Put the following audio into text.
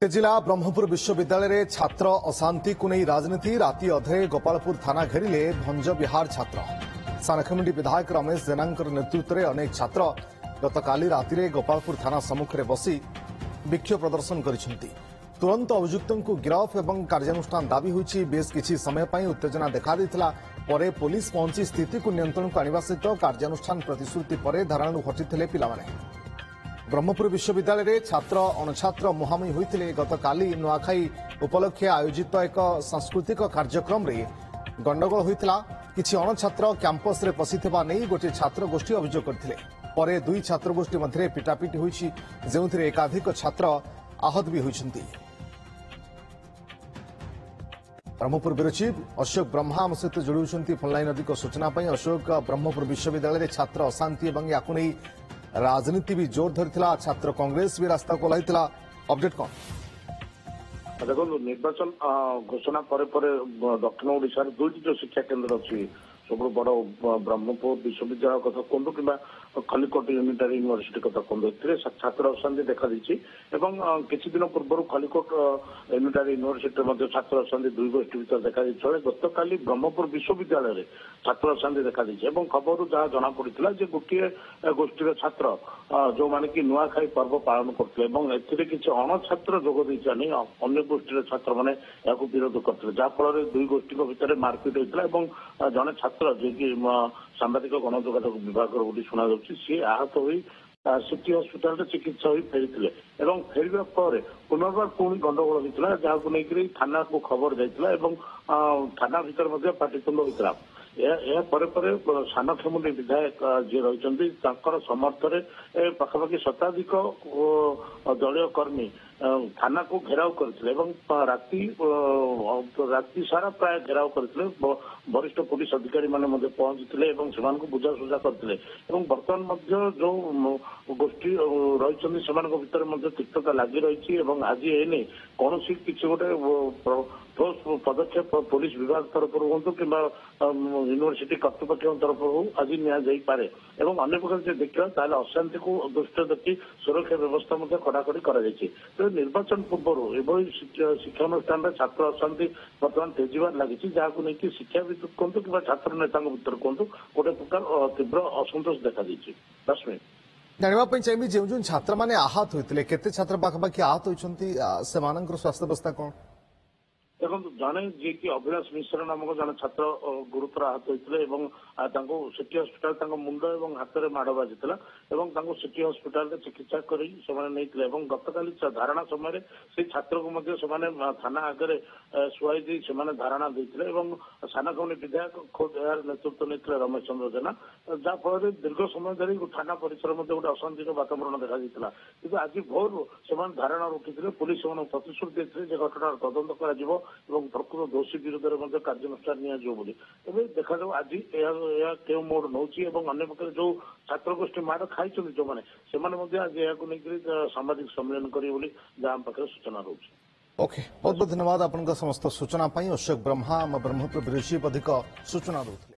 जिला ब्रह्मपुर विश्वविद्यालय छात्र अशांति को नहीं राजनीति राति अधे गोपालपुर थाना घेरिले भंज विहार छात्र सानखमुंडी विधायक रमेश जेना नेतृत्व में अनेक छात्र गतकाली राति गोपालपुर थाना सम्मुख में बसी विक्षोभ प्रदर्शन करिसेंति। तुरंत अभियुक्तों को गिरफ और कार्यानुष्ठान दाबी होइछि। बेस किछि समय पर उत्तेजना देखा देथिला परे पुलिस पहुंची स्थिति को नियंत्रण को आनिबा सहित कार्यानुष्ठान प्रतिश्रुति पर धारणु हटिथिले पिलामाने। ब्रह्मपुर विश्वविद्यालय छात्र अणछात्र मुहांमुही होते गतकाली नुआखाई उपलक्षे आयोजित एक सांस्कृतिक कार्यक्रम रे गंडगोल होता। किछि अणछात्र कैंपस रे पशिथिबा नहीं गोटे छात्र गोष्ठी अभियोग करथिले। परे दुई छात्र गोष्ठी मध्य पिटापिटी होइछि, जेउथिरे एकाधिक छात्र आहत भी होइछन्ति। ब्रह्मपुर ब्यूरो चीफ अशोक ब्रह्मा आम सहित जोड़ुछन्ति फोनलाइन अधिक सूचना पाई। अशोक, ब्रह्मपुर विश्वविद्यालय छात्र अशांति और याकु नहीं राजनीति भी जोर धरथिला, छात्र कांग्रेस भी रास्ता को लाइथिला, अपडेट कौन? देखो निर्वाचन घोषणा पर दक्षिण ओडिशा दुईटी जो शिक्षा केन्द्र अच्छी सब बड़ ब्रह्मपुर विश्वविद्यालय कथा कहतु कि खलिकोट यूनिटारी यूनिवर्सिटी कथा कहतु छात्र अशांति देखा किसी दिन पूर्व खलिकोट यूनिटारी यूनिवर्सिटी छात्र अशांति दुई गोष्ठी भर देखा गतकाली ब्रह्मपुर विश्वविद्यालय छात्र अशांति देखा खबर जहाँ जना पड़ा गोटे गोष्ठी छात्र जो माने कि नुआखाई पर्व पालन करते किसी अणछात्र जोग नहीं अन्य गोष्ठी छात्र मैंने विरोध करते जहाँफल दुई गोष्ठी भितर मारपिट होता। जड़े छात्र जी कि सांबादिक गणयोगाजोग विभाग शुणा सी आहत हो सिटी हस्पिटाल चिकित्सा हो फेरी फेरवा पर पुनर्बार पुणी गंडगोल होता जहां नहीं थाना को खबर जाता थाना भर पाटितुंड होता। सानखमुंडी विधायक जी रही समर्थन पाखापाखि शताधिक दलीय कर्मी थाना को घेराव करते राति सारा प्राय घेराव करते। वरिष्ठ पुलिस अधिकारी माने पहुंचते बुझासुझा करते। बर्तमान जो गोष्ठी रही भर तिक्तता लगी रही आज एने कौन किसी गोटे ठोस पदक्षेप पुलिस विभाग तरफ हूँ कि यूनिवर्सिटी कर्तृपक्ष तरफ हो आज निपारे अन्य प्रकार देखा अशांति को दृष्टि रखी सुरक्षा व्यवस्था कड़ाकड़ी कर निर्वाचन पूर्व एभली शिक्षानुष्ठान छात्र अशांति बर्तमान तेजीबार लगी जहां नहीं शिक्षाविद कहतु कि छात्र नेता भर कहतु गोटे प्रकार तीव्र असंतोष देखा रश्मि जानवाई चाहिए जो छात्र मैंने आहत होते केते छात्र पाखापाखि आहत होती स्वास्थ्य अवस्था कौन? देखो जड़े जी कि अभिलाष मिश्र नामक जड़े छात्र गुरुतर आहत होते सिटी हस्पिटाल मुंड और हाथ में माड़ बाजी सिटी हस्पिटाल चिकित्सा कर गतकाली धारणा समय से छात्र को थाना आगे शुआई धारणा देते सानखमुंडी विधायक खुद यार नेतृत्व नहीं रमेश चंद्र जेना जहाँफल दीर्घ समय धरी थाना परिसर में गोटे अशांति वातावरण देखा कि आज भोर से धारणा रखी पुलिस से प्रतिश्रुति देते घटनार तदंत कर प्रकृत दोषी विरोध में कार्यानुष्ठान नि देखा आज क्यों मोड़ नौ अन्य प्रकार जो छात्र गोष्ठी माड़ खाई जो मैंने आज यह सामाजिक सम्मेलन करेंगे जहाँ पाखे सूचना रोचे। ओके, बहुत बहुत धन्यवाद आपन समस्त सूचना। अशोक ब्रह्मा ब्रह्मपुर ब्यूरो चीफ अधिक सूचना दूसरे।